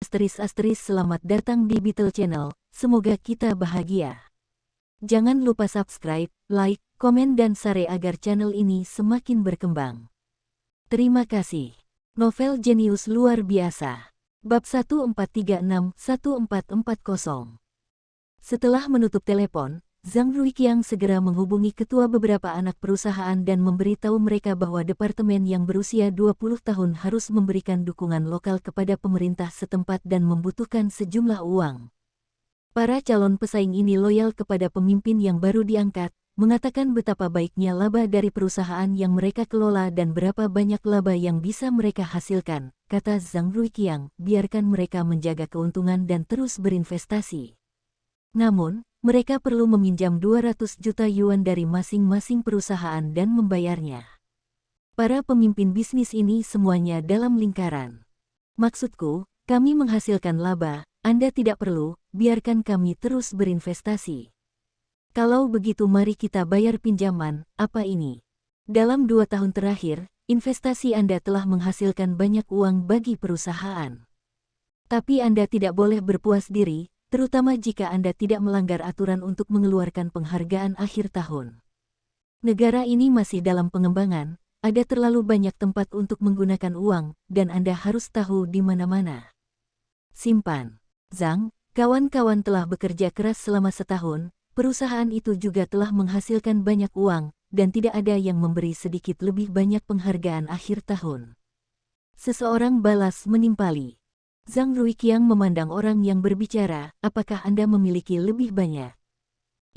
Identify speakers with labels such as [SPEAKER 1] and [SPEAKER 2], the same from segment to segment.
[SPEAKER 1] Selamat datang di Beetle Channel, semoga kita bahagia. Jangan lupa subscribe, like, komen dan share agar channel ini semakin berkembang. Terima kasih. Novel jenius luar biasa. Bab 1436-1440. Setelah menutup telepon, Zhang Ruiqiang segera menghubungi ketua beberapa anak perusahaan dan memberitahu mereka bahwa departemen yang berusia 20 tahun harus memberikan dukungan lokal kepada pemerintah setempat dan membutuhkan sejumlah uang. Para calon pesaing ini loyal kepada pemimpin yang baru diangkat, mengatakan betapa baiknya laba dari perusahaan yang mereka kelola dan berapa banyak laba yang bisa mereka hasilkan, kata Zhang Ruiqiang, biarkan mereka menjaga keuntungan dan terus berinvestasi. Namun, mereka perlu meminjam 200 juta yuan dari masing-masing perusahaan dan membayarnya. Para pemimpin bisnis ini semuanya dalam lingkaran. Maksudku, kami menghasilkan laba, Anda tidak perlu, biarkan kami terus berinvestasi. Kalau begitu mari kita bayar pinjaman, apa ini? Dalam 2 tahun terakhir, investasi Anda telah menghasilkan banyak uang bagi perusahaan. Tapi Anda tidak boleh berpuas diri, terutama jika Anda tidak melanggar aturan untuk mengeluarkan penghargaan akhir tahun. Negara ini masih dalam pengembangan, ada terlalu banyak tempat untuk menggunakan uang, dan Anda harus tahu di mana-mana. Simpan. Zhang, kawan-kawan telah bekerja keras selama setahun, perusahaan itu juga telah menghasilkan banyak uang, dan tidak ada yang memberi sedikit lebih banyak penghargaan akhir tahun. Seseorang balas menimpali. Zhang Ruiqiang memandang orang yang berbicara, apakah Anda memiliki lebih banyak?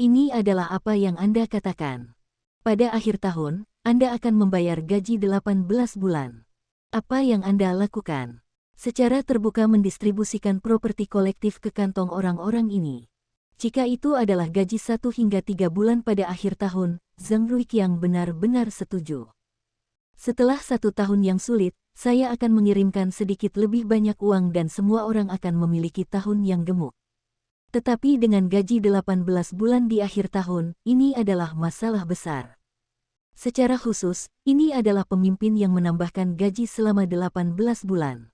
[SPEAKER 1] Ini adalah apa yang Anda katakan. Pada akhir tahun, Anda akan membayar gaji 18 bulan. Apa yang Anda lakukan? Secara terbuka mendistribusikan properti kolektif ke kantong orang-orang ini. Jika itu adalah gaji 1 hingga 3 bulan pada akhir tahun, Zhang Ruiqiang benar-benar setuju. Setelah 1 tahun yang sulit, saya akan mengirimkan sedikit lebih banyak uang dan semua orang akan memiliki tahun yang gemuk. Tetapi dengan gaji 18 bulan di akhir tahun, ini adalah masalah besar. Secara khusus, ini adalah pemimpin yang menambahkan gaji selama 18 bulan.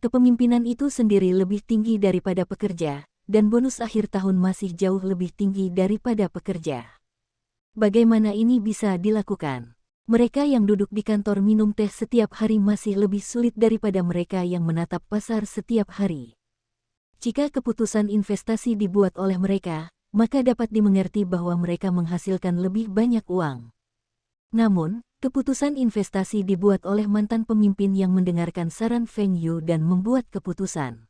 [SPEAKER 1] Kepemimpinan itu sendiri lebih tinggi daripada pekerja, dan bonus akhir tahun masih jauh lebih tinggi daripada pekerja. Bagaimana ini bisa dilakukan? Mereka yang duduk di kantor minum teh setiap hari masih lebih sulit daripada mereka yang menatap pasar setiap hari. Jika keputusan investasi dibuat oleh mereka, maka dapat dimengerti bahwa mereka menghasilkan lebih banyak uang. Namun, keputusan investasi dibuat oleh mantan pemimpin yang mendengarkan saran Feng Yu dan membuat keputusan.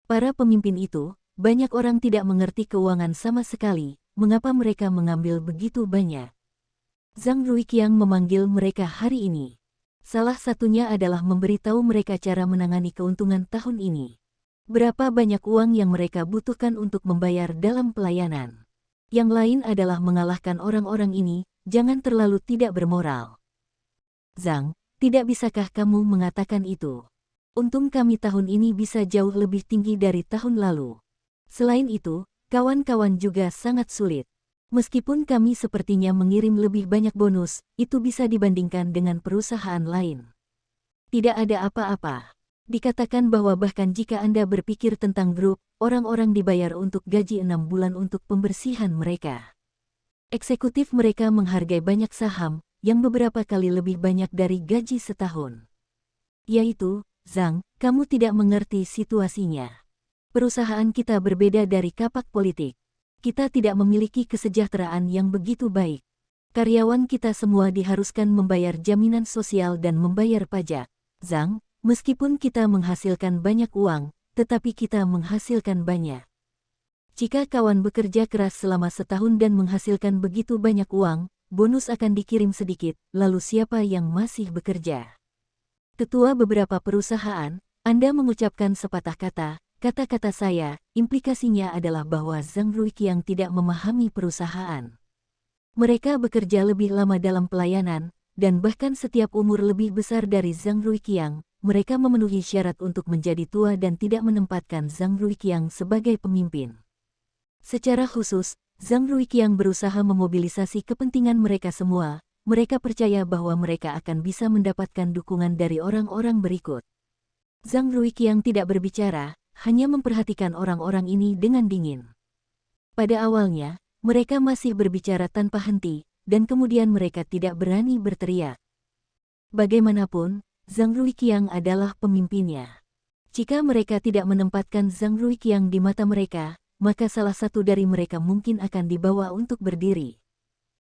[SPEAKER 1] Para pemimpin itu, banyak orang tidak mengerti keuangan sama sekali, mengapa mereka mengambil begitu banyak. Zhang Ruiqiang memanggil mereka hari ini. Salah satunya adalah memberitahu mereka cara menangani keuntungan tahun ini. Berapa banyak uang yang mereka butuhkan untuk membayar dalam pelayanan. Yang lain adalah mengalahkan orang-orang ini, jangan terlalu tidak bermoral. Zhang, tidak bisakah kamu mengatakan itu? Untung kami tahun ini bisa jauh lebih tinggi dari tahun lalu. Selain itu, kawan-kawan juga sangat sulit. Meskipun kami sepertinya mengirim lebih banyak bonus, itu bisa dibandingkan dengan perusahaan lain. Tidak ada apa-apa. Dikatakan bahwa bahkan jika Anda berpikir tentang grup, orang-orang dibayar untuk gaji 6 bulan untuk pembersihan mereka. Eksekutif mereka menghargai banyak saham, yang beberapa kali lebih banyak dari gaji setahun. Yaitu, Zhang, kamu tidak mengerti situasinya. Perusahaan kita berbeda dari kapak politik. Kita tidak memiliki kesejahteraan yang begitu baik. Karyawan kita semua diharuskan membayar jaminan sosial dan membayar pajak. Zhang, meskipun kita menghasilkan banyak uang, tetapi kita menghasilkan banyak. Jika kawan bekerja keras selama setahun dan menghasilkan begitu banyak uang, bonus akan dikirim sedikit, lalu siapa yang masih bekerja? Ketua beberapa perusahaan, Anda mengucapkan sepatah kata, kata-kata saya, implikasinya adalah bahwa Zhang Ruiqiang tidak memahami perusahaan. Mereka bekerja lebih lama dalam pelayanan, dan bahkan setiap umur lebih besar dari Zhang Ruiqiang, mereka memenuhi syarat untuk menjadi tua dan tidak menempatkan Zhang Ruiqiang sebagai pemimpin. Secara khusus, Zhang Ruiqiang berusaha memobilisasi kepentingan mereka semua, mereka percaya bahwa mereka akan bisa mendapatkan dukungan dari orang-orang berikut. Zhang Ruiqiang tidak berbicara, hanya memperhatikan orang-orang ini dengan dingin. Pada awalnya, mereka masih berbicara tanpa henti, dan kemudian mereka tidak berani berteriak. Bagaimanapun, Zhang Ruiqiang adalah pemimpinnya. Jika mereka tidak menempatkan Zhang Ruiqiang di mata mereka, maka salah satu dari mereka mungkin akan dibawa untuk berdiri.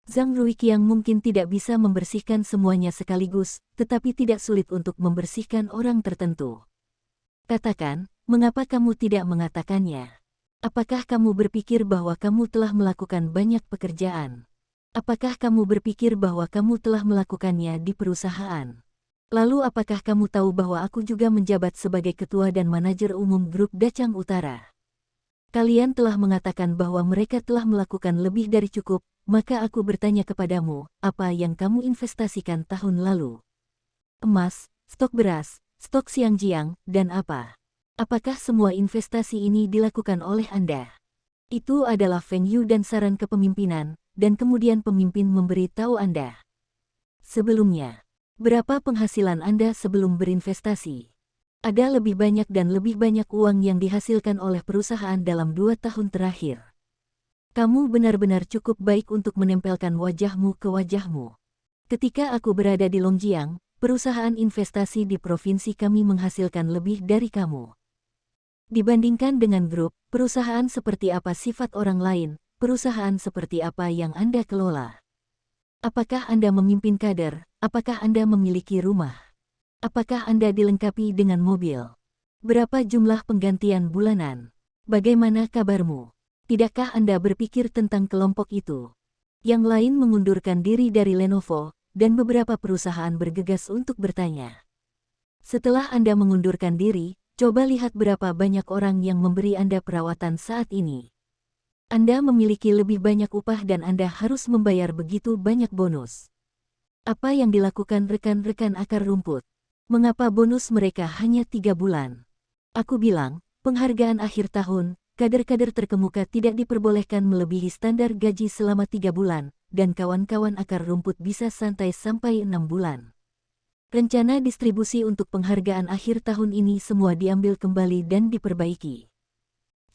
[SPEAKER 1] Zhang Ruiqiang mungkin tidak bisa membersihkan semuanya sekaligus, tetapi tidak sulit untuk membersihkan orang tertentu. Katakan, mengapa kamu tidak mengatakannya? Apakah kamu berpikir bahwa kamu telah melakukan banyak pekerjaan? Apakah kamu berpikir bahwa kamu telah melakukannya di perusahaan? Lalu apakah kamu tahu bahwa aku juga menjabat sebagai ketua dan manajer umum grup Dacang Utara? Kalian telah mengatakan bahwa mereka telah melakukan lebih dari cukup, maka aku bertanya kepadamu, apa yang kamu investasikan tahun lalu? Emas, stok beras, stok Xiangjiang, dan apa? Apakah semua investasi ini dilakukan oleh Anda? Itu adalah Feng Yu dan saran kepemimpinan, dan kemudian pemimpin memberi tahu Anda. Sebelumnya, berapa penghasilan Anda sebelum berinvestasi? Ada lebih banyak dan lebih banyak uang yang dihasilkan oleh perusahaan dalam 2 tahun terakhir. Kamu benar-benar cukup baik untuk menempelkan wajahmu ke wajahmu. Ketika aku berada di Longjiang, perusahaan investasi di provinsi kami menghasilkan lebih dari kamu. Dibandingkan dengan grup, perusahaan seperti apa sifat orang lain, perusahaan seperti apa yang Anda kelola? Apakah Anda memimpin kader? Apakah Anda memiliki rumah? Apakah Anda dilengkapi dengan mobil? Berapa jumlah penggantian bulanan? Bagaimana kabarmu? Tidakkah Anda berpikir tentang kelompok itu? Yang lain mengundurkan diri dari Lenovo, dan beberapa perusahaan bergegas untuk bertanya. Setelah Anda mengundurkan diri, coba lihat berapa banyak orang yang memberi Anda perawatan saat ini. Anda memiliki lebih banyak upah dan Anda harus membayar begitu banyak bonus. Apa yang dilakukan rekan-rekan akar rumput? Mengapa bonus mereka hanya 3 bulan? Aku bilang, penghargaan akhir tahun, kader-kader terkemuka tidak diperbolehkan melebihi standar gaji selama 3 bulan, dan kawan-kawan akar rumput bisa santai sampai 6 bulan. Rencana distribusi untuk penghargaan akhir tahun ini semua diambil kembali dan diperbaiki.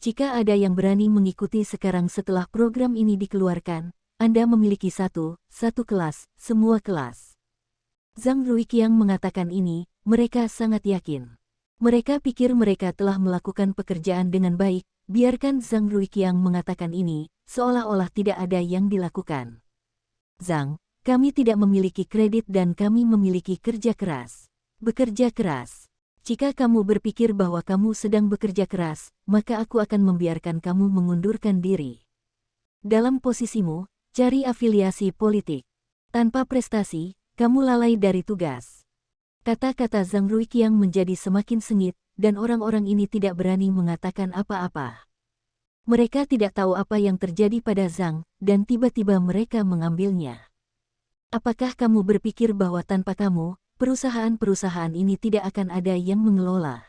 [SPEAKER 1] Jika ada yang berani mengikuti sekarang setelah program ini dikeluarkan, Anda memiliki satu kelas, semua kelas. Zhang Ruiqiang mengatakan ini, mereka sangat yakin. Mereka pikir mereka telah melakukan pekerjaan dengan baik, biarkan Zhang Ruiqiang mengatakan ini, seolah-olah tidak ada yang dilakukan. Zhang, kami tidak memiliki kredit dan kami memiliki kerja keras. Bekerja keras. Jika kamu berpikir bahwa kamu sedang bekerja keras, maka aku akan membiarkan kamu mengundurkan diri. Dalam posisimu, cari afiliasi politik. Tanpa prestasi, kamu lalai dari tugas. Kata-kata Zhang Ruiqiang menjadi semakin sengit, dan orang-orang ini tidak berani mengatakan apa-apa. Mereka tidak tahu apa yang terjadi pada Zhang, dan tiba-tiba mereka mengambilnya. Apakah kamu berpikir bahwa tanpa kamu, perusahaan-perusahaan ini tidak akan ada yang mengelola?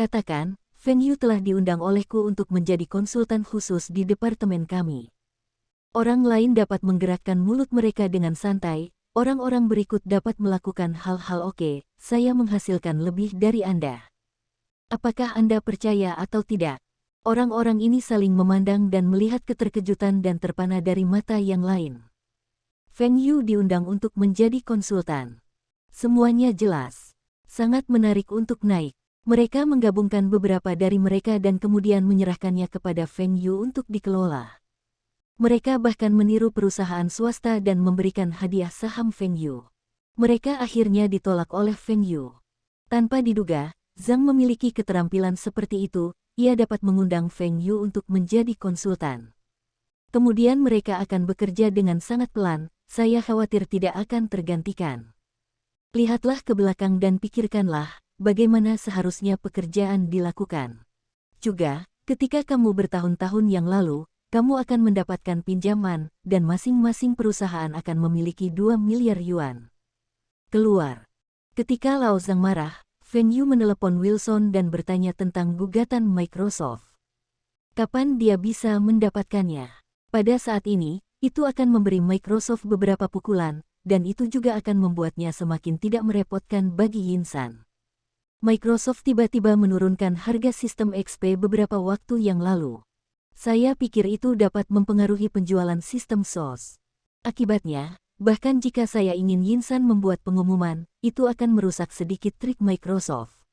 [SPEAKER 1] Katakan, Feng Yu telah diundang olehku untuk menjadi konsultan khusus di departemen kami. Orang lain dapat menggerakkan mulut mereka dengan santai, orang-orang berikut dapat melakukan hal-hal oke, saya menghasilkan lebih dari Anda. Apakah Anda percaya atau tidak? Orang-orang ini saling memandang dan melihat keterkejutan dan terpana dari mata yang lain. Feng Yu diundang untuk menjadi konsultan. Semuanya jelas. Sangat menarik untuk naik. Mereka menggabungkan beberapa dari mereka dan kemudian menyerahkannya kepada Feng Yu untuk dikelola. Mereka bahkan meniru perusahaan swasta dan memberikan hadiah saham Feng Yu. Mereka akhirnya ditolak oleh Feng Yu. Tanpa diduga, Zhang memiliki keterampilan seperti itu, ia dapat mengundang Feng Yu untuk menjadi konsultan. Kemudian mereka akan bekerja dengan sangat pelan, saya khawatir tidak akan tergantikan. Lihatlah ke belakang dan pikirkanlah, bagaimana seharusnya pekerjaan dilakukan. Juga, ketika kamu bertahun-tahun yang lalu, kamu akan mendapatkan pinjaman, dan masing-masing perusahaan akan memiliki 2 miliar yuan. Keluar. Ketika Lao Zhang marah, Feng Yu menelepon Wilson dan bertanya tentang gugatan Microsoft. Kapan dia bisa mendapatkannya? Pada saat ini, itu akan memberi Microsoft beberapa pukulan, dan itu juga akan membuatnya semakin tidak merepotkan bagi Yinsan. Microsoft tiba-tiba menurunkan harga sistem XP beberapa waktu yang lalu. Saya pikir itu dapat mempengaruhi penjualan sistem SOS. Akibatnya, bahkan jika saya ingin Yinsan membuat pengumuman, itu akan merusak sedikit trik Microsoft.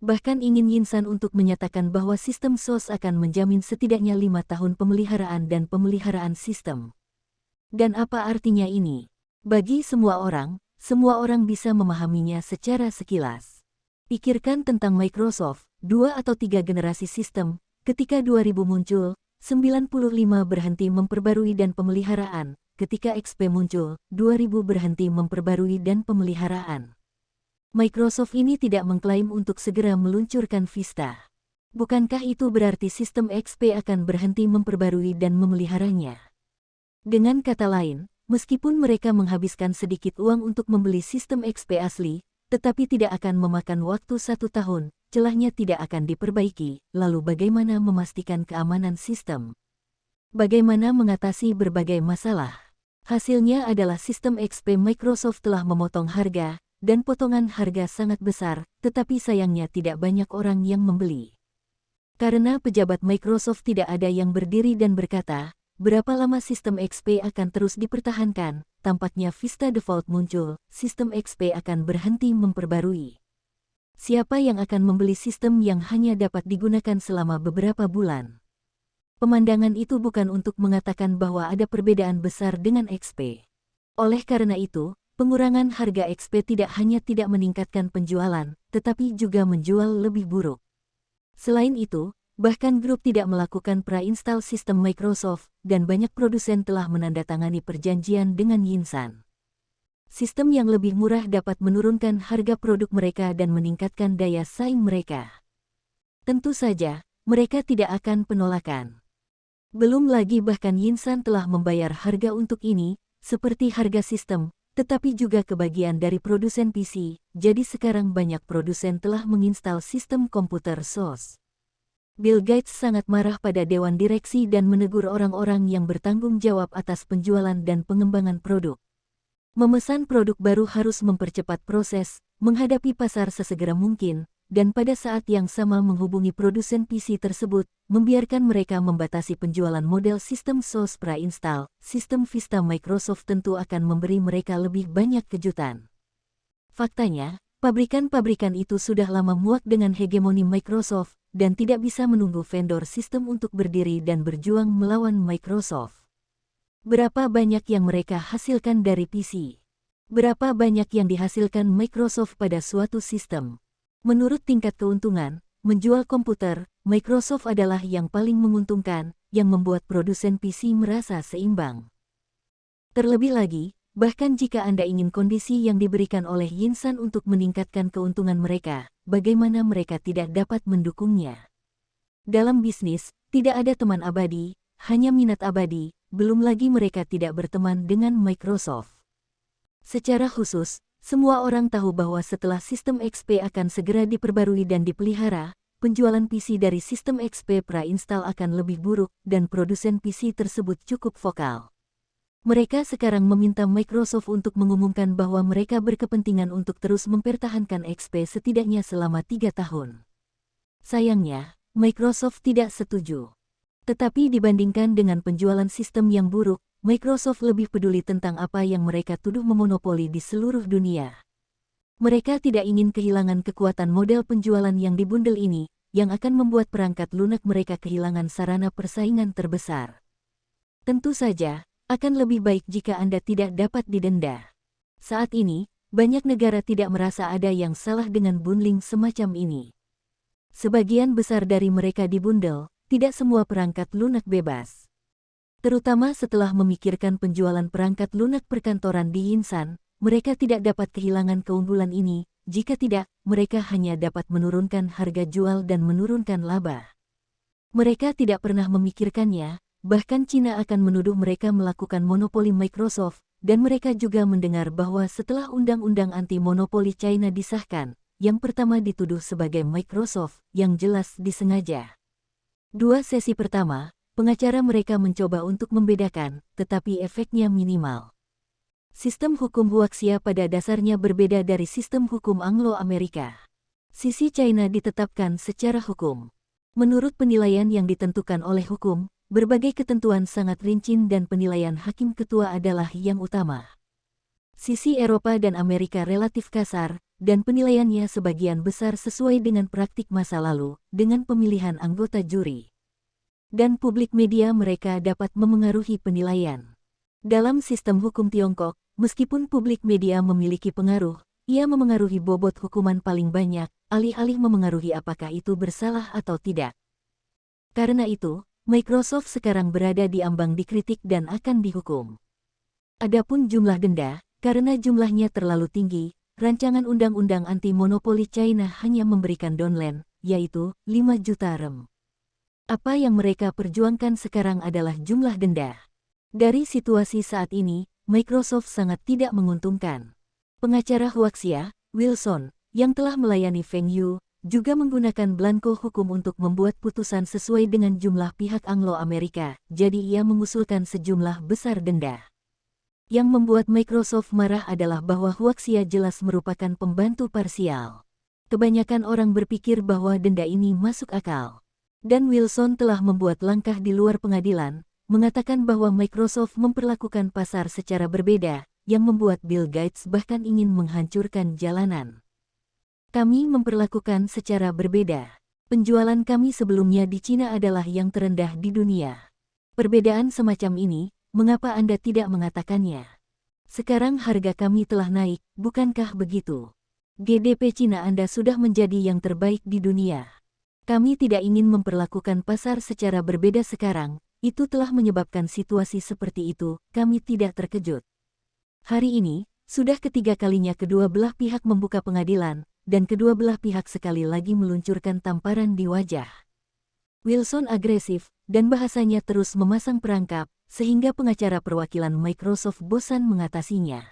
[SPEAKER 1] Bahkan ingin Yinsan untuk menyatakan bahwa sistem SOS akan menjamin setidaknya 5 tahun pemeliharaan dan pemeliharaan sistem. Dan apa artinya ini? Bagi semua orang bisa memahaminya secara sekilas. Pikirkan tentang Microsoft, 2 atau 3 generasi sistem, ketika 2000 muncul, 95 berhenti memperbarui dan pemeliharaan, ketika XP muncul, 2000 berhenti memperbarui dan pemeliharaan. Microsoft ini tidak mengklaim untuk segera meluncurkan Vista. Bukankah itu berarti sistem XP akan berhenti memperbarui dan memeliharanya? Dengan kata lain, meskipun mereka menghabiskan sedikit uang untuk membeli sistem XP asli, tetapi tidak akan memakan waktu 1 tahun, celahnya tidak akan diperbaiki. Lalu bagaimana memastikan keamanan sistem? Bagaimana mengatasi berbagai masalah? Hasilnya adalah sistem XP Microsoft telah memotong harga, dan potongan harga sangat besar, tetapi sayangnya tidak banyak orang yang membeli. Karena pejabat Microsoft tidak ada yang berdiri dan berkata, berapa lama sistem XP akan terus dipertahankan? Tampaknya Vista Default muncul, sistem XP akan berhenti memperbarui. Siapa yang akan membeli sistem yang hanya dapat digunakan selama beberapa bulan? Pemandangan itu bukan untuk mengatakan bahwa ada perbedaan besar dengan XP. Oleh karena itu, pengurangan harga XP tidak hanya tidak meningkatkan penjualan, tetapi juga menjual lebih buruk. Selain itu, bahkan grup tidak melakukan pra-install sistem Microsoft, dan banyak produsen telah menandatangani perjanjian dengan Yinsan. Sistem yang lebih murah dapat menurunkan harga produk mereka dan meningkatkan daya saing mereka. Tentu saja, mereka tidak akan penolakan. Belum lagi bahkan Yinsan telah membayar harga untuk ini, seperti harga sistem, tetapi juga kebagian dari produsen PC, jadi sekarang banyak produsen telah menginstal sistem komputer SOS. Bill Gates sangat marah pada dewan direksi dan menegur orang-orang yang bertanggung jawab atas penjualan dan pengembangan produk. Memesan produk baru harus mempercepat proses, menghadapi pasar sesegera mungkin, dan pada saat yang sama menghubungi produsen PC tersebut, membiarkan mereka membatasi penjualan model sistem SOS pra-install. Sistem Vista Microsoft tentu akan memberi mereka lebih banyak kejutan. Faktanya, pabrikan-pabrikan itu sudah lama muak dengan hegemoni Microsoft, dan tidak bisa menunggu vendor sistem untuk berdiri dan berjuang melawan Microsoft. Berapa banyak yang mereka hasilkan dari PC? Berapa banyak yang dihasilkan Microsoft pada suatu sistem? Menurut tingkat keuntungan, menjual komputer, Microsoft adalah yang paling menguntungkan, yang membuat produsen PC merasa seimbang. Terlebih lagi, bahkan jika Anda ingin kondisi yang diberikan oleh Yinsan untuk meningkatkan keuntungan mereka, bagaimana mereka tidak dapat mendukungnya? Dalam bisnis, tidak ada teman abadi, hanya minat abadi, belum lagi mereka tidak berteman dengan Microsoft. Secara khusus, semua orang tahu bahwa setelah sistem XP akan segera diperbarui dan dipelihara, penjualan PC dari sistem XP pra-install akan lebih buruk dan produsen PC tersebut cukup vokal. Mereka sekarang meminta Microsoft untuk mengumumkan bahwa mereka berkepentingan untuk terus mempertahankan XP setidaknya selama 3 tahun. Sayangnya, Microsoft tidak setuju. Tetapi dibandingkan dengan penjualan sistem yang buruk, Microsoft lebih peduli tentang apa yang mereka tuduh memonopoli di seluruh dunia. Mereka tidak ingin kehilangan kekuatan model penjualan yang dibundel ini, yang akan membuat perangkat lunak mereka kehilangan sarana persaingan terbesar. Tentu saja, akan lebih baik jika Anda tidak dapat didenda. Saat ini, banyak negara tidak merasa ada yang salah dengan bundling semacam ini. Sebagian besar dari mereka dibundel, tidak semua perangkat lunak bebas. Terutama setelah memikirkan penjualan perangkat lunak perkantoran di Yinsan, mereka tidak dapat kehilangan keunggulan ini, jika tidak, mereka hanya dapat menurunkan harga jual dan menurunkan laba. Mereka tidak pernah memikirkannya. Bahkan Cina akan menuduh mereka melakukan monopoli Microsoft, dan mereka juga mendengar bahwa setelah undang-undang anti-monopoli China disahkan, yang pertama dituduh sebagai Microsoft, yang jelas disengaja. 2 sesi pertama, pengacara mereka mencoba untuk membedakan, tetapi efeknya minimal. Sistem hukum Huaxia pada dasarnya berbeda dari sistem hukum Anglo-Amerika. Sisi China ditetapkan secara hukum. Menurut penilaian yang ditentukan oleh hukum, berbagai ketentuan sangat rinci dan penilaian hakim ketua adalah yang utama. Sisi Eropa dan Amerika relatif kasar, dan penilaiannya sebagian besar sesuai dengan praktik masa lalu, dengan pemilihan anggota juri. Dan publik media mereka dapat memengaruhi penilaian. Dalam sistem hukum Tiongkok, meskipun publik media memiliki pengaruh, ia memengaruhi bobot hukuman paling banyak, alih-alih memengaruhi apakah itu bersalah atau tidak. Karena itu, Microsoft sekarang berada di ambang dikritik dan akan dihukum. Adapun jumlah denda, karena jumlahnya terlalu tinggi, rancangan undang-undang anti-monopoli China hanya memberikan downline, yaitu 5 juta rem. Apa yang mereka perjuangkan sekarang adalah jumlah denda. Dari situasi saat ini, Microsoft sangat tidak menguntungkan. Pengacara Huaxia, Wilson, yang telah melayani Feng Yu, juga menggunakan blanko hukum untuk membuat putusan sesuai dengan jumlah pihak Anglo-Amerika, jadi ia mengusulkan sejumlah besar denda. Yang membuat Microsoft marah adalah bahwa Huaxia jelas merupakan pembantu parsial. Kebanyakan orang berpikir bahwa denda ini masuk akal. Dan Wilson telah membuat langkah di luar pengadilan, mengatakan bahwa Microsoft memperlakukan pasar secara berbeda, yang membuat Bill Gates bahkan ingin menghancurkan jalanan. Kami memperlakukan secara berbeda. Penjualan kami sebelumnya di Cina adalah yang terendah di dunia. Perbedaan semacam ini, mengapa Anda tidak mengatakannya? Sekarang harga kami telah naik, bukankah begitu? GDP Cina Anda sudah menjadi yang terbaik di dunia. Kami tidak ingin memperlakukan pasar secara berbeda sekarang, itu telah menyebabkan situasi seperti itu, kami tidak terkejut. Hari ini, sudah ketiga kalinya kedua belah pihak membuka pengadilan, dan kedua belah pihak sekali lagi meluncurkan tamparan di wajah. Wilson agresif, dan bahasanya terus memasang perangkap, sehingga pengacara perwakilan Microsoft bosan mengatasinya.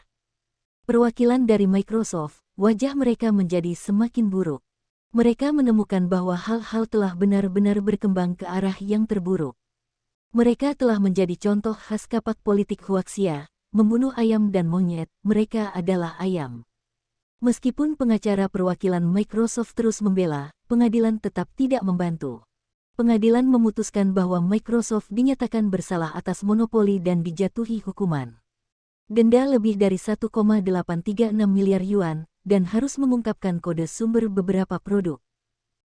[SPEAKER 1] Perwakilan dari Microsoft, wajah mereka menjadi semakin buruk. Mereka menemukan bahwa hal-hal telah benar-benar berkembang ke arah yang terburuk. Mereka telah menjadi contoh khas kapak politik Huaxia, membunuh ayam dan monyet, mereka adalah ayam. Meskipun pengacara perwakilan Microsoft terus membela, pengadilan tetap tidak membantu. Pengadilan memutuskan bahwa Microsoft dinyatakan bersalah atas monopoli dan dijatuhi hukuman. Denda lebih dari 1,836 miliar yuan, dan harus mengungkapkan kode sumber beberapa produk.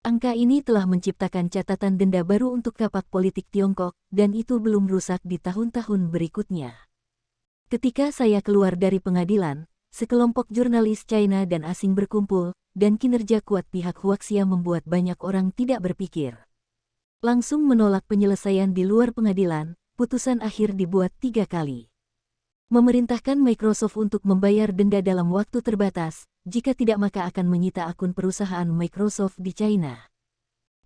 [SPEAKER 1] Angka ini telah menciptakan catatan denda baru untuk kapak politik Tiongkok, dan itu belum rusak di tahun-tahun berikutnya. Ketika saya keluar dari pengadilan, sekelompok jurnalis China dan asing berkumpul, dan kinerja kuat pihak Huaxia membuat banyak orang tidak berpikir. Langsung menolak penyelesaian di luar pengadilan, putusan akhir dibuat 3 kali. Memerintahkan Microsoft untuk membayar denda dalam waktu terbatas, jika tidak maka akan menyita akun perusahaan Microsoft di China.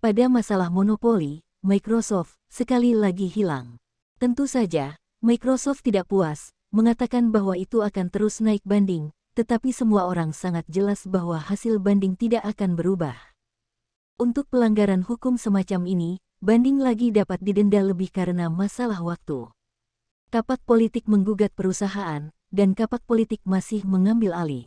[SPEAKER 1] Pada masalah monopoli, Microsoft sekali lagi hilang. Tentu saja, Microsoft tidak puas, mengatakan bahwa itu akan terus naik banding, tetapi semua orang sangat jelas bahwa hasil banding tidak akan berubah. Untuk pelanggaran hukum semacam ini, banding lagi dapat didenda lebih karena masalah waktu. Kapak politik menggugat perusahaan, dan kapak politik masih mengambil alih.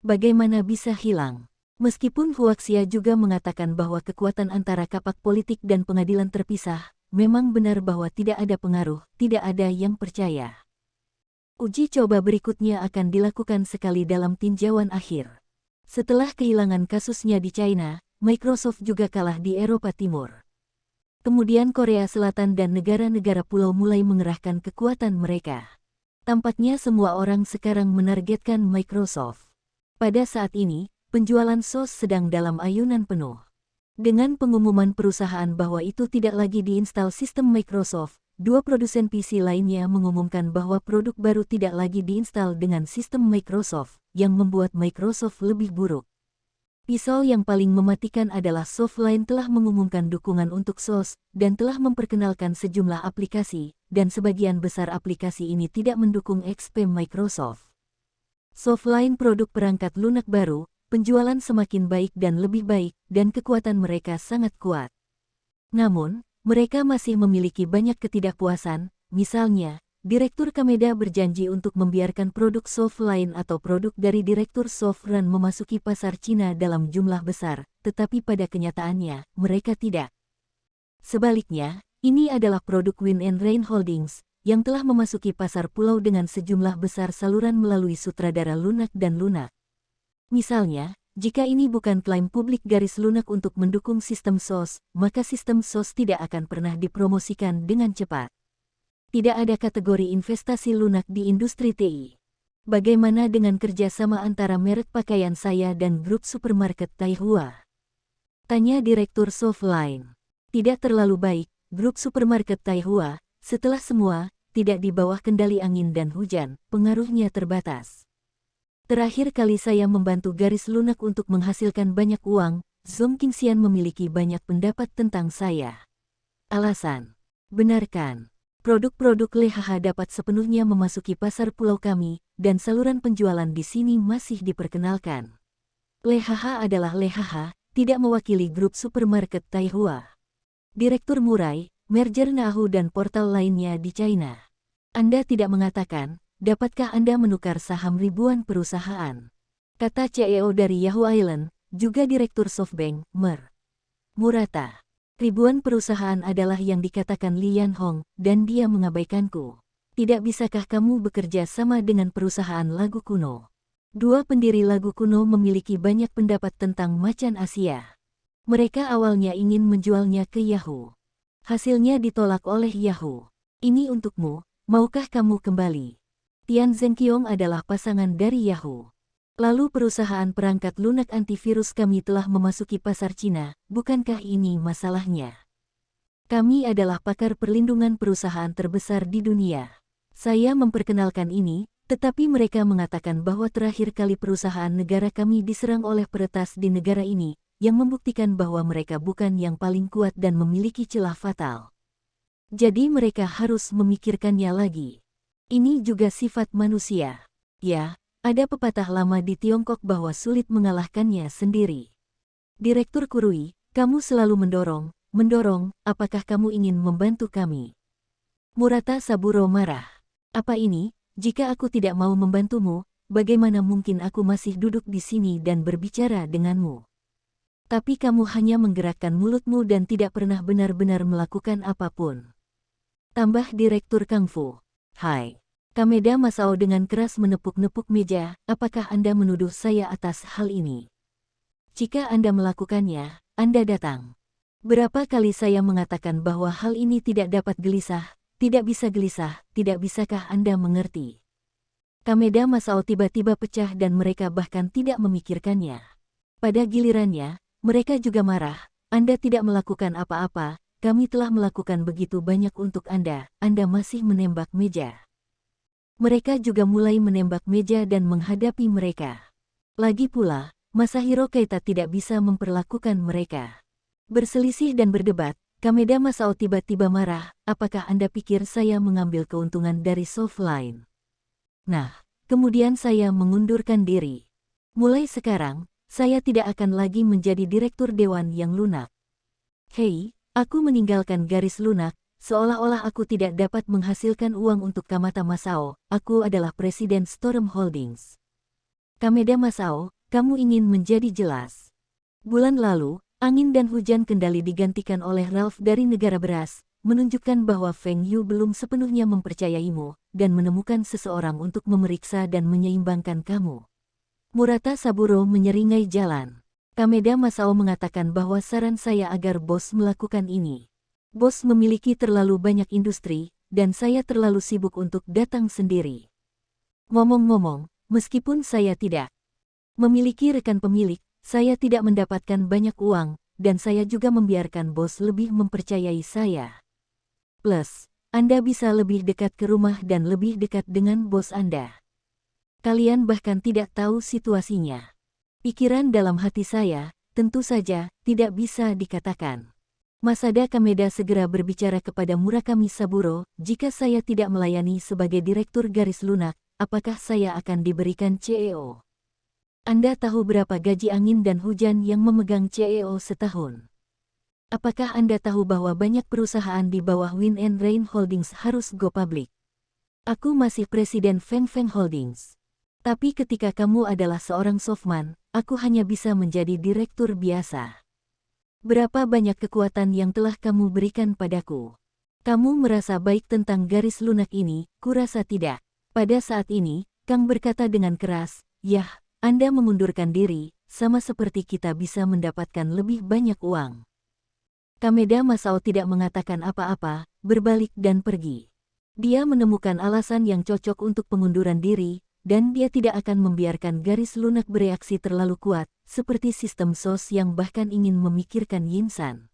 [SPEAKER 1] Bagaimana bisa hilang? Meskipun Huaxia juga mengatakan bahwa kekuatan antara kapak politik dan pengadilan terpisah, memang benar bahwa tidak ada pengaruh, tidak ada yang percaya. Uji coba berikutnya akan dilakukan sekali dalam tinjauan akhir. Setelah kehilangan kasusnya di China, Microsoft juga kalah di Eropa Timur. Kemudian Korea Selatan dan negara-negara pulau mulai mengerahkan kekuatan mereka. Tampaknya semua orang sekarang menargetkan Microsoft. Pada saat ini, penjualan SOS sedang dalam ayunan penuh. Dengan pengumuman perusahaan bahwa itu tidak lagi diinstal sistem Microsoft, dua produsen PC lainnya mengumumkan bahwa produk baru tidak lagi diinstal dengan sistem Microsoft, yang membuat Microsoft lebih buruk. Pisau yang paling mematikan adalah Softline telah mengumumkan dukungan untuk SOS, dan telah memperkenalkan sejumlah aplikasi, dan sebagian besar aplikasi ini tidak mendukung XP Microsoft. Softline produk perangkat lunak baru, penjualan semakin baik dan lebih baik, dan kekuatan mereka sangat kuat. Namun, mereka masih memiliki banyak ketidakpuasan, misalnya, Direktur Kameda berjanji untuk membiarkan produk Softline atau produk dari Direktur Softrun memasuki pasar Cina dalam jumlah besar, tetapi pada kenyataannya, mereka tidak. Sebaliknya, ini adalah produk Wind and Rain Holdings, yang telah memasuki pasar pulau dengan sejumlah besar saluran melalui sutradara lunak dan lunak. Misalnya, jika ini bukan klaim publik garis lunak untuk mendukung sistem SOS, maka sistem SOS tidak akan pernah dipromosikan dengan cepat. Tidak ada kategori investasi lunak di industri TI. Bagaimana dengan kerjasama antara merek pakaian saya dan grup supermarket Taihua? Tanya Direktur Softline. Tidak terlalu baik, grup supermarket Taihua, setelah semua, tidak di bawah kendali angin dan hujan, pengaruhnya terbatas. Terakhir kali saya membantu garis lunak untuk menghasilkan banyak uang, Zhong Qingxian memiliki banyak pendapat tentang saya. Alasan. Benarkan. Produk-produk LHH dapat sepenuhnya memasuki pasar pulau kami, dan saluran penjualan di sini masih diperkenalkan. LHH adalah LHH, tidak mewakili grup supermarket Taihua. Direktur Murai, merger Nahu dan portal lainnya di China. Anda tidak mengatakan, dapatkah Anda menukar saham ribuan perusahaan? Kata CEO dari Yahoo Island, juga Direktur SoftBank, Murata. Ribuan perusahaan adalah yang dikatakan Lian Hong, dan dia mengabaikanku. Tidak bisakah kamu bekerja sama dengan perusahaan lagu kuno? Dua pendiri lagu kuno memiliki banyak pendapat tentang macan Asia. Mereka awalnya ingin menjualnya ke Yahoo. Hasilnya ditolak oleh Yahoo. Ini untukmu, maukah kamu kembali? Tian Zhenqiong adalah pasangan dari Yahoo. Lalu perusahaan perangkat lunak antivirus kami telah memasuki pasar Cina, bukankah ini masalahnya? Kami adalah pakar perlindungan perusahaan terbesar di dunia. Saya memperkenalkan ini, tetapi mereka mengatakan bahwa terakhir kali perusahaan negara kami diserang oleh peretas di negara ini, yang membuktikan bahwa mereka bukan yang paling kuat dan memiliki celah fatal. Jadi mereka harus memikirkannya lagi. Ini juga sifat manusia. Ya. Ada pepatah lama di Tiongkok bahwa sulit mengalahkannya sendiri. Direktur Kurui, kamu selalu mendorong, apakah kamu ingin membantu kami? Murata Saburo marah. Apa ini, jika aku tidak mau membantumu, bagaimana mungkin aku masih duduk di sini dan berbicara denganmu? Tapi kamu hanya menggerakkan mulutmu dan tidak pernah benar-benar melakukan apapun. Tambah Direktur Kungfu. Hai. Kameda Masao dengan keras menepuk-nepuk meja, apakah Anda menuduh saya atas hal ini? Jika Anda melakukannya, Anda datang. Berapa kali saya mengatakan bahwa hal ini tidak dapat gelisah, tidak bisa gelisah, tidak bisakah Anda mengerti? Kameda Masao tiba-tiba pecah dan mereka bahkan tidak memikirkannya. Pada gilirannya, mereka juga marah, Anda tidak melakukan apa-apa, kami telah melakukan begitu banyak untuk Anda masih menembak meja. Mereka juga mulai menembak meja dan menghadapi mereka. Lagi pula, Masahiro Keita tidak bisa memperlakukan mereka. Berselisih dan berdebat, Kameda Masao tiba-tiba marah, apakah Anda pikir saya mengambil keuntungan dari Softline? Nah, kemudian saya mengundurkan diri. Mulai sekarang, saya tidak akan lagi menjadi direktur dewan yang lunak. Hei, aku meninggalkan garis lunak. Seolah-olah aku tidak dapat menghasilkan uang untuk Kameda Masao, aku adalah Presiden Storm Holdings. Kameda Masao, kamu ingin menjadi jelas. Bulan lalu, angin dan hujan kendali digantikan oleh Ralph dari negara beras, menunjukkan bahwa Feng Yu belum sepenuhnya mempercayaimu, dan menemukan seseorang untuk memeriksa dan menyeimbangkan kamu. Murata Saburo menyeringai jalan. Kameda Masao mengatakan bahwa saran saya agar bos melakukan ini. Bos memiliki terlalu banyak industri, dan saya terlalu sibuk untuk datang sendiri. Ngomong-ngomong, meskipun saya tidak memiliki rekan pemilik, saya tidak mendapatkan banyak uang, dan saya juga membiarkan bos lebih mempercayai saya. Plus, Anda bisa lebih dekat ke rumah dan lebih dekat dengan bos Anda. Kalian bahkan tidak tahu situasinya. Pikiran dalam hati saya, tentu saja, tidak bisa dikatakan. Masada Kameda segera berbicara kepada Murakami Saburo, jika saya tidak melayani sebagai direktur garis lunak, apakah saya akan diberikan CEO? Anda tahu berapa gaji angin dan hujan yang memegang CEO setahun? Apakah Anda tahu bahwa banyak perusahaan di bawah Wind and Rain Holdings harus go public? Aku masih Presiden Feng Feng Holdings. Tapi ketika kamu adalah seorang softman, aku hanya bisa menjadi direktur biasa. Berapa banyak kekuatan yang telah kamu berikan padaku? Kamu merasa baik tentang garis lunak ini? Kurasa tidak. Pada saat ini, Kang berkata dengan keras, "Yah, Anda memundurkan diri, sama seperti kita bisa mendapatkan lebih banyak uang." Kameda Masao tidak mengatakan apa-apa, berbalik dan pergi. Dia menemukan alasan yang cocok untuk pengunduran diri, dan dia tidak akan membiarkan garis lunak bereaksi terlalu kuat, seperti sistem SOS yang bahkan ingin memikirkan Yinsan.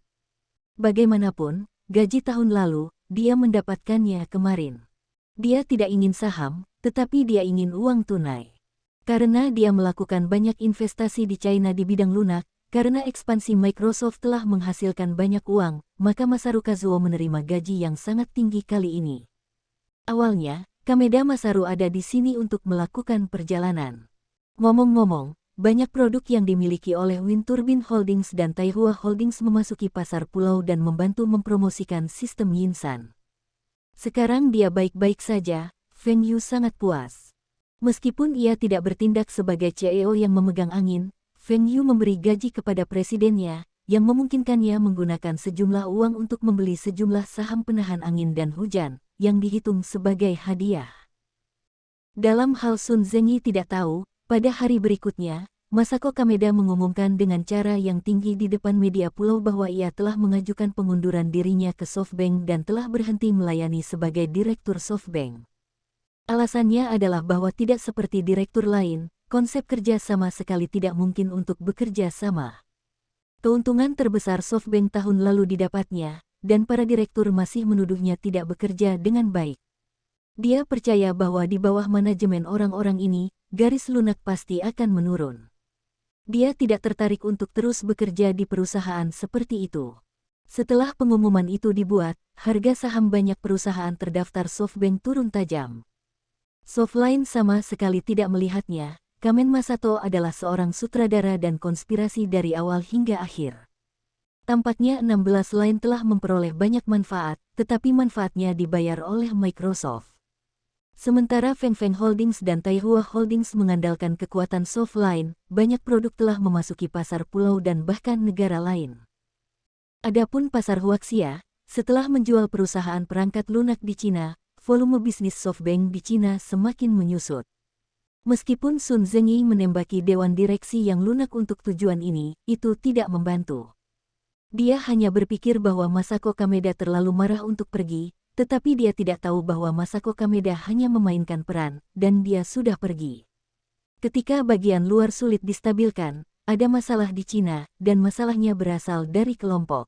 [SPEAKER 1] Bagaimanapun, gaji tahun lalu, dia mendapatkannya kemarin. Dia tidak ingin saham, tetapi dia ingin uang tunai. Karena dia melakukan banyak investasi di China di bidang lunak, karena ekspansi Microsoft telah menghasilkan banyak uang, maka Masaru Kazuo menerima gaji yang sangat tinggi kali ini. Awalnya, Kameda Masaru ada di sini untuk melakukan perjalanan. Ngomong-ngomong, banyak produk yang dimiliki oleh Wind Turbine Holdings dan Taihua Holdings memasuki pasar pulau dan membantu mempromosikan sistem Yinsan. Sekarang dia baik-baik saja, Feng Yu sangat puas. Meskipun ia tidak bertindak sebagai CEO yang memegang angin, Feng Yu memberi gaji kepada presidennya, yang memungkinkannya menggunakan sejumlah uang untuk membeli sejumlah saham penahan angin dan hujan, yang dihitung sebagai hadiah. Dalam hal Sun Zengyi tidak tahu, pada hari berikutnya, Masako Kameda mengumumkan dengan cara yang tinggi di depan media pulau bahwa ia telah mengajukan pengunduran dirinya ke SoftBank dan telah berhenti melayani sebagai direktur SoftBank. Alasannya adalah bahwa tidak seperti direktur lain, konsep kerja sama sekali tidak mungkin untuk bekerja sama. Keuntungan terbesar SoftBank tahun lalu didapatnya, dan para direktur masih menuduhnya tidak bekerja dengan baik. Dia percaya bahwa di bawah manajemen orang-orang ini, garis lunak pasti akan menurun. Dia tidak tertarik untuk terus bekerja di perusahaan seperti itu. Setelah pengumuman itu dibuat, harga saham banyak perusahaan terdaftar SoftBank turun tajam. Softline sama sekali tidak melihatnya. Kamen Masato adalah seorang sutradara dan konspirasi dari awal hingga akhir. Tampaknya 16 lain telah memperoleh banyak manfaat, tetapi manfaatnya dibayar oleh Microsoft. Sementara Feng Feng Holdings dan Taihua Holdings mengandalkan kekuatan Softline, banyak produk telah memasuki pasar pulau dan bahkan negara lain. Adapun pasar Huaxia, setelah menjual perusahaan perangkat lunak di Cina, volume bisnis SoftBank di Cina semakin menyusut. Meskipun Sun Zengyi menembaki dewan direksi yang lunak untuk tujuan ini, itu tidak membantu. Dia hanya berpikir bahwa Masako Kameda terlalu marah untuk pergi, tetapi dia tidak tahu bahwa Masako Kameda hanya memainkan peran, dan dia sudah pergi. Ketika bagian luar sulit distabilkan, ada masalah di Cina, dan masalahnya berasal dari kelompok.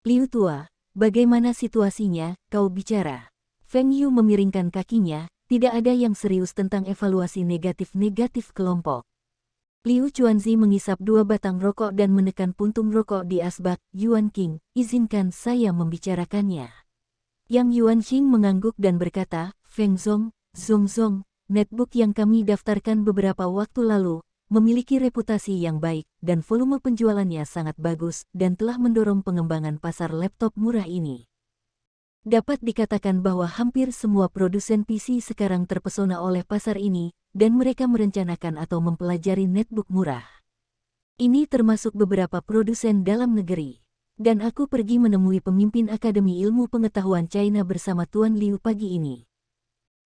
[SPEAKER 1] Liu Tua, bagaimana situasinya, kau bicara? Feng Yu memiringkan kakinya, tidak ada yang serius tentang evaluasi negatif-negatif kelompok. Liu Chuanzi mengisap 2 batang rokok dan menekan puntung rokok di asbak. Yuan King, izinkan saya membicarakannya. Yang Yuan Xing mengangguk dan berkata, Feng Zong, netbook yang kami daftarkan beberapa waktu lalu, memiliki reputasi yang baik, dan volume penjualannya sangat bagus, dan telah mendorong pengembangan pasar laptop murah ini. Dapat dikatakan bahwa hampir semua produsen PC sekarang terpesona oleh pasar ini, dan mereka merencanakan atau mempelajari netbook murah. Ini termasuk beberapa produsen dalam negeri. Dan aku pergi menemui pemimpin Akademi Ilmu Pengetahuan China bersama Tuan Liu pagi ini.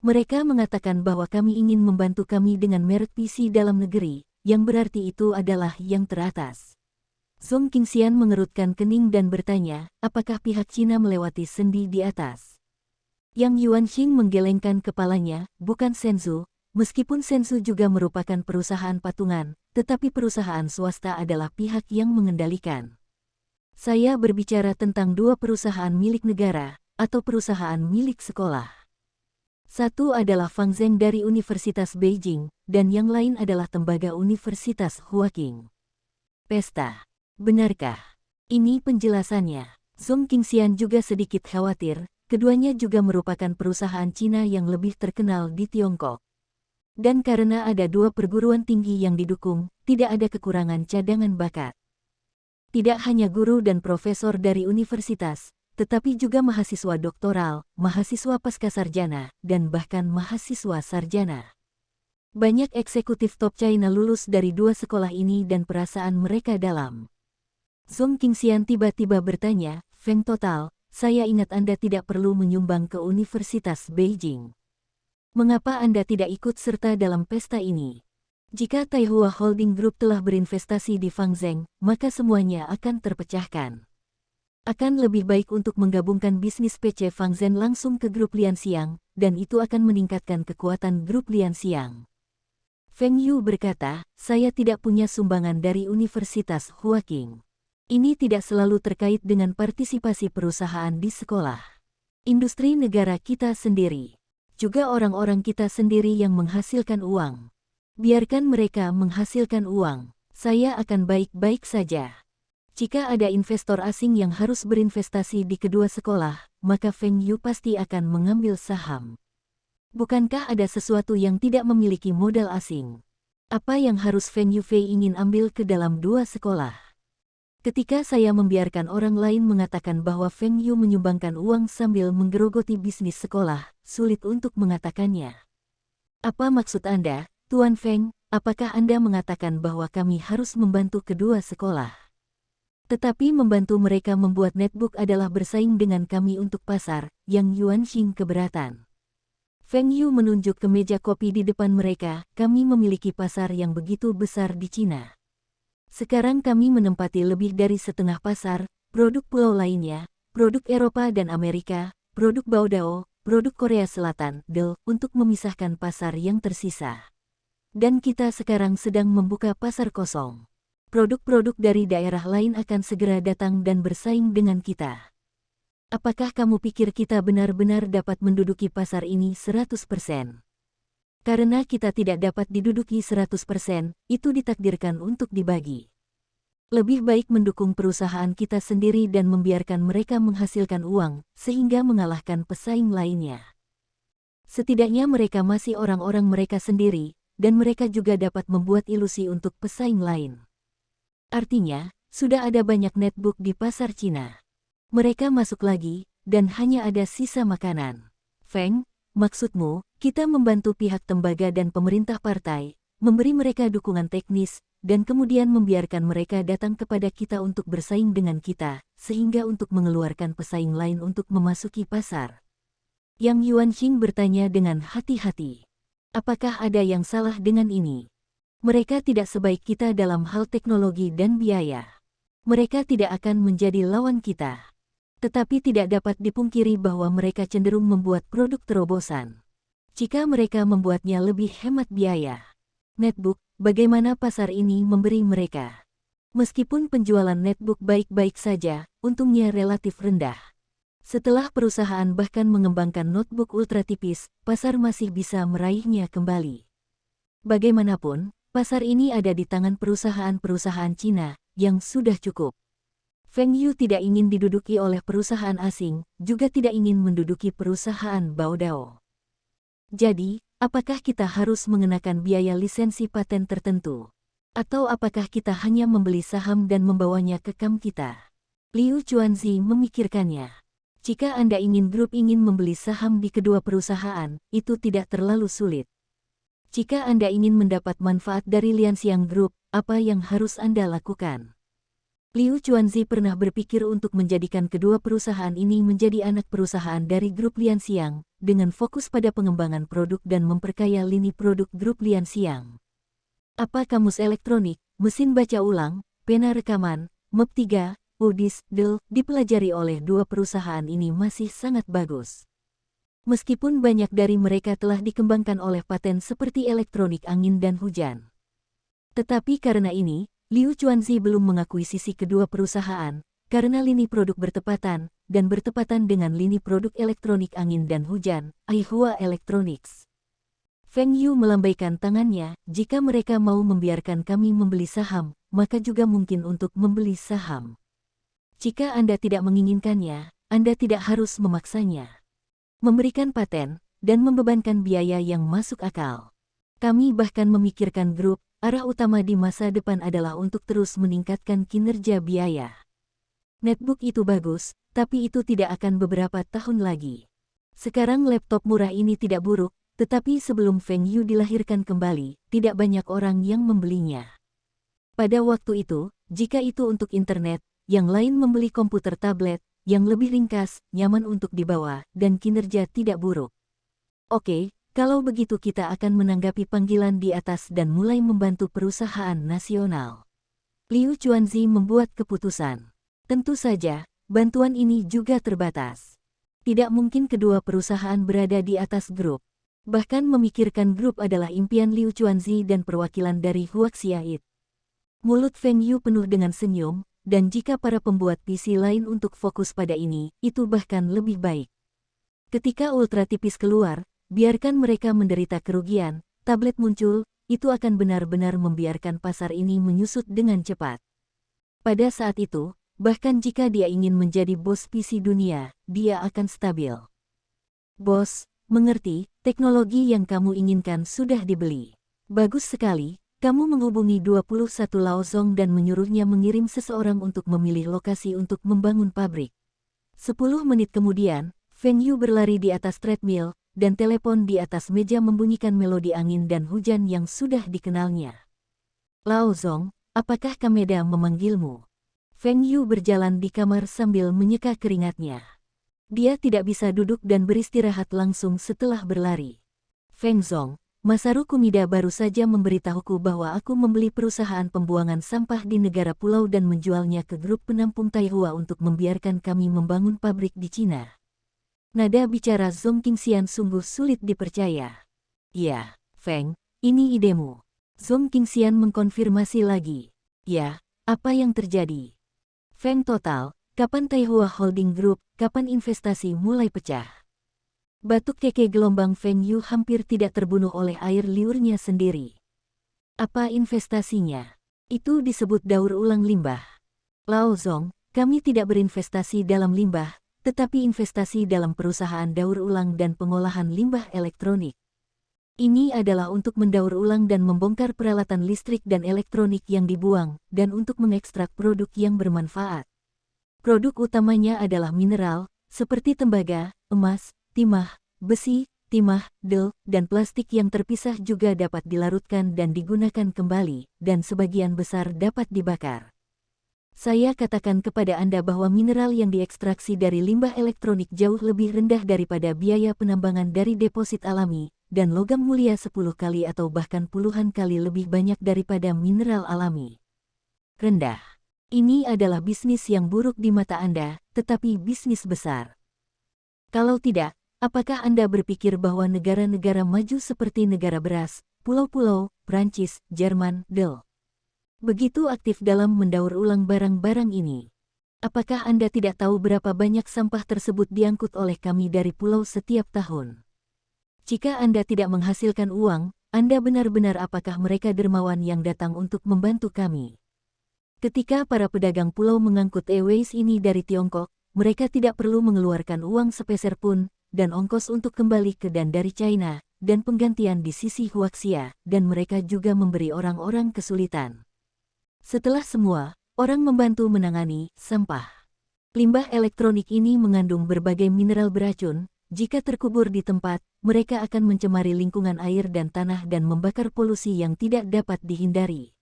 [SPEAKER 1] Mereka mengatakan bahwa kami ingin membantu kami dengan merek PC dalam negeri, yang berarti itu adalah yang teratas. Zhong Qingxian mengerutkan kening dan bertanya, apakah pihak Cina melewati sendi di atas? Yang Yuan Xing menggelengkan kepalanya, bukan Shenzhou, meskipun Shenzhou juga merupakan perusahaan patungan, tetapi perusahaan swasta adalah pihak yang mengendalikan. Saya berbicara tentang 2 perusahaan milik negara, atau perusahaan milik sekolah. Satu adalah Fang Zheng dari Universitas Beijing, dan yang lain adalah tembaga Universitas Huaqing. Pesta. Benarkah? Ini penjelasannya. Zhong Qingxian juga sedikit khawatir, keduanya juga merupakan perusahaan Cina yang lebih terkenal di Tiongkok. Dan karena ada 2 perguruan tinggi yang didukung, tidak ada kekurangan cadangan bakat. Tidak hanya guru dan profesor dari universitas, tetapi juga mahasiswa doktoral, mahasiswa pascasarjana, dan bahkan mahasiswa sarjana. Banyak eksekutif top China lulus dari dua sekolah ini dan perasaan mereka dalam. Zhong Qingxian tiba-tiba bertanya, Feng Total, saya ingat Anda tidak perlu menyumbang ke Universitas Beijing. Mengapa Anda tidak ikut serta dalam pesta ini? Jika Taihua Holding Group telah berinvestasi di Fangzheng, maka semuanya akan terpecahkan. Akan lebih baik untuk menggabungkan bisnis PC Fangzhen langsung ke grup Lianxiang, dan itu akan meningkatkan kekuatan grup Lianxiang. Feng Yu berkata, saya tidak punya sumbangan dari Universitas Huaqing. Ini tidak selalu terkait dengan partisipasi perusahaan di sekolah. Industri negara kita sendiri. Juga orang-orang kita sendiri yang menghasilkan uang. Biarkan mereka menghasilkan uang. Saya akan baik-baik saja. Jika ada investor asing yang harus berinvestasi di kedua sekolah, maka Feng Yu pasti akan mengambil saham. Bukankah ada sesuatu yang tidak memiliki modal asing? Apa yang harus Feng Yufei ingin ambil ke dalam dua sekolah? Ketika saya membiarkan orang lain mengatakan bahwa Feng Yu menyumbangkan uang sambil menggerogoti bisnis sekolah, sulit untuk mengatakannya. Apa maksud Anda, Tuan Feng? Apakah Anda mengatakan bahwa kami harus membantu kedua sekolah? Tetapi membantu mereka membuat netbook adalah bersaing dengan kami untuk pasar, yang Yuanxing keberatan. Feng Yu menunjuk ke meja kopi di depan mereka, kami memiliki pasar yang begitu besar di Cina. Sekarang kami menempati lebih dari setengah pasar, produk pulau lainnya, produk Eropa dan Amerika, produk Baodao, produk Korea Selatan, untuk memisahkan pasar yang tersisa. Dan kita sekarang sedang membuka pasar kosong. Produk-produk dari daerah lain akan segera datang dan bersaing dengan kita. Apakah kamu pikir kita benar-benar dapat menduduki pasar ini 100%? Karena kita tidak dapat diduduki 100%, itu ditakdirkan untuk dibagi. Lebih baik mendukung perusahaan kita sendiri dan membiarkan mereka menghasilkan uang, sehingga mengalahkan pesaing lainnya. Setidaknya mereka masih orang-orang mereka sendiri, dan mereka juga dapat membuat ilusi untuk pesaing lain. Artinya, sudah ada banyak netbook di pasar Cina. Mereka masuk lagi, dan hanya ada sisa makanan. Feng, maksudmu, kita membantu pihak tembaga dan pemerintah partai, memberi mereka dukungan teknis, dan kemudian membiarkan mereka datang kepada kita untuk bersaing dengan kita, sehingga untuk mengeluarkan pesaing lain untuk memasuki pasar. Yang Yuanxing bertanya dengan hati-hati. Apakah ada yang salah dengan ini? Mereka tidak sebaik kita dalam hal teknologi dan biaya. Mereka tidak akan menjadi lawan kita. Tetapi tidak dapat dipungkiri bahwa mereka cenderung membuat produk terobosan. Jika mereka membuatnya lebih hemat biaya. Netbook, bagaimana pasar ini memberi mereka? Meskipun penjualan netbook baik-baik saja, untungnya relatif rendah. Setelah perusahaan bahkan mengembangkan notebook ultra tipis, pasar masih bisa meraihnya kembali. Bagaimanapun, pasar ini ada di tangan perusahaan-perusahaan Cina, yang sudah cukup. Feng Yu tidak ingin diduduki oleh perusahaan asing, juga tidak ingin menduduki perusahaan Baodao. Jadi, apakah kita harus mengenakan biaya lisensi paten tertentu? Atau apakah kita hanya membeli saham dan membawanya ke kam kita? Liu Chuanzi memikirkannya. Jika Anda grup ingin membeli saham di kedua perusahaan, itu tidak terlalu sulit. Jika Anda ingin mendapat manfaat dari Lianxiang Group, apa yang harus Anda lakukan? Liu Chuanzi pernah berpikir untuk menjadikan kedua perusahaan ini menjadi anak perusahaan dari grup Lianxiang, dengan fokus pada pengembangan produk dan memperkaya lini produk grup Lianxiang. Apa kamus elektronik, mesin baca ulang, pena rekaman, MEP3, UDIS, dipelajari oleh dua perusahaan ini masih sangat bagus. Meskipun banyak dari mereka telah dikembangkan oleh paten seperti elektronik angin dan hujan. Tetapi karena ini, Liu Chuanzi belum mengakuisisi kedua perusahaan, karena lini produk bertepatan, dan bertepatan dengan lini produk elektronik angin dan hujan, Aihua Electronics. Feng Yu melambaikan tangannya, jika mereka mau membiarkan kami membeli saham, maka juga mungkin untuk membeli saham. Jika Anda tidak menginginkannya, Anda tidak harus memaksanya. Memberikan paten, dan membebankan biaya yang masuk akal. Kami bahkan memikirkan grup, arah utama di masa depan adalah untuk terus meningkatkan kinerja biaya. Netbook itu bagus, tapi itu tidak akan beberapa tahun lagi. Sekarang laptop murah ini tidak buruk, tetapi sebelum Feng Yu dilahirkan kembali, tidak banyak orang yang membelinya. Pada waktu itu, jika itu untuk internet, yang lain membeli komputer tablet, yang lebih ringkas, nyaman untuk dibawa, dan kinerja tidak buruk. Oke, kalau begitu kita akan menanggapi panggilan di atas dan mulai membantu perusahaan nasional. Liu Chuanzi membuat keputusan. Tentu saja, bantuan ini juga terbatas. Tidak mungkin kedua perusahaan berada di atas grup. Bahkan memikirkan grup adalah impian Liu Chuanzi dan perwakilan dari Huaxiaid. Mulut Feng Yu penuh dengan senyum, dan jika para pembuat PC lain untuk fokus pada ini, itu bahkan lebih baik. Ketika ultra tipis keluar, biarkan mereka menderita kerugian, tablet muncul, itu akan benar-benar membiarkan pasar ini menyusut dengan cepat. Pada saat itu, bahkan jika dia ingin menjadi bos PC dunia, dia akan stabil. Bos, mengerti, teknologi yang kamu inginkan sudah dibeli. Bagus sekali, kamu menghubungi 21 Laozong dan menyuruhnya mengirim seseorang untuk memilih lokasi untuk membangun pabrik. 10 menit kemudian, Feng Yu berlari di atas treadmill, dan telepon di atas meja membunyikan melodi angin dan hujan yang sudah dikenalnya. Laozong, apakah Kameda memanggilmu? Feng Yu berjalan di kamar sambil menyeka keringatnya. Dia tidak bisa duduk dan beristirahat langsung setelah berlari. Feng Zong, Masaru Kumida baru saja memberitahuku bahwa aku membeli perusahaan pembuangan sampah di negara pulau dan menjualnya ke grup penampung Taihua untuk membiarkan kami membangun pabrik di Cina. Nada bicara Zong Qingxian sungguh sulit dipercaya. Ya, Feng, ini idemu. Zong Qingxian mengkonfirmasi lagi. Ya, apa yang terjadi? Feng total, kapan Taihua Holding Group, kapan investasi mulai pecah? Batuk keke gelombang Feng Yu hampir tidak terbunuh oleh air liurnya sendiri. Apa investasinya? Itu disebut daur ulang limbah. Laozong, kami tidak berinvestasi dalam limbah, tetapi investasi dalam perusahaan daur ulang dan pengolahan limbah elektronik. Ini adalah untuk mendaur ulang dan membongkar peralatan listrik dan elektronik yang dibuang, dan untuk mengekstrak produk yang bermanfaat. Produk utamanya adalah mineral, seperti tembaga, emas, timah, besi, timah, del, dan plastik yang terpisah juga dapat dilarutkan dan digunakan kembali, dan sebagian besar dapat dibakar. Saya katakan kepada Anda bahwa mineral yang diekstraksi dari limbah elektronik jauh lebih rendah daripada biaya penambangan dari deposit alami, dan logam mulia 10 kali atau bahkan puluhan kali lebih banyak daripada mineral alami. Rendah. Ini adalah bisnis yang buruk di mata Anda, tetapi bisnis besar. Kalau tidak, apakah Anda berpikir bahwa negara-negara maju seperti negara beras, pulau-pulau, Prancis, Jerman, del, begitu aktif dalam mendaur ulang barang-barang ini? Apakah Anda tidak tahu berapa banyak sampah tersebut diangkut oleh kami dari pulau setiap tahun? Jika Anda tidak menghasilkan uang, Anda benar-benar apakah mereka dermawan yang datang untuk membantu kami? Ketika para pedagang pulau mengangkut e-waste ini dari Tiongkok, mereka tidak perlu mengeluarkan uang sepeser pun, dan ongkos untuk kembali ke dan dari China, dan penggantian di sisi Huaxia, dan mereka juga memberi orang-orang kesulitan. Setelah semua, orang membantu menangani sampah. Limbah elektronik ini mengandung berbagai mineral beracun. Jika terkubur di tempat, mereka akan mencemari lingkungan air dan tanah dan membakar polusi yang tidak dapat dihindari.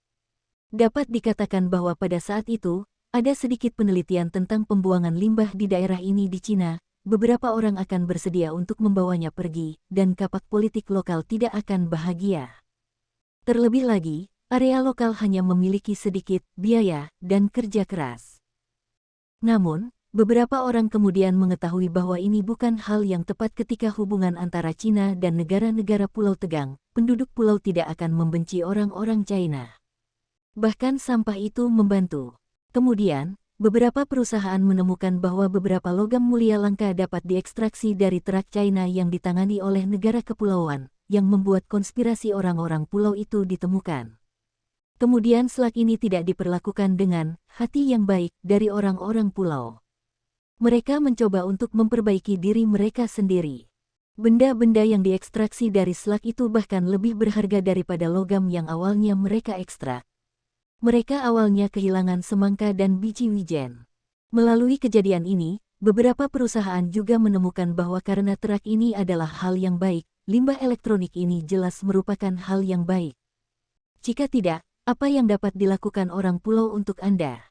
[SPEAKER 1] Dapat dikatakan bahwa pada saat itu, ada sedikit penelitian tentang pembuangan limbah di daerah ini di Cina, beberapa orang akan bersedia untuk membawanya pergi, dan kapak politik lokal tidak akan bahagia. Terlebih lagi, area lokal hanya memiliki sedikit biaya dan kerja keras. Namun, beberapa orang kemudian mengetahui bahwa ini bukan hal yang tepat ketika hubungan antara Cina dan negara-negara pulau tegang, penduduk pulau tidak akan membenci orang-orang China. Bahkan sampah itu membantu. Kemudian, beberapa perusahaan menemukan bahwa beberapa logam mulia langka dapat diekstraksi dari truk China yang ditangani oleh negara kepulauan, yang membuat konspirasi orang-orang pulau itu ditemukan. Kemudian slug ini tidak diperlakukan dengan hati yang baik dari orang-orang pulau. Mereka mencoba untuk memperbaiki diri mereka sendiri. Benda-benda yang diekstraksi dari slug itu bahkan lebih berharga daripada logam yang awalnya mereka ekstrak. Mereka awalnya kehilangan semangka dan biji wijen. Melalui kejadian ini, beberapa perusahaan juga menemukan bahwa karena truk ini adalah hal yang baik, limbah elektronik ini jelas merupakan hal yang baik. Jika tidak, apa yang dapat dilakukan orang pulau untuk Anda?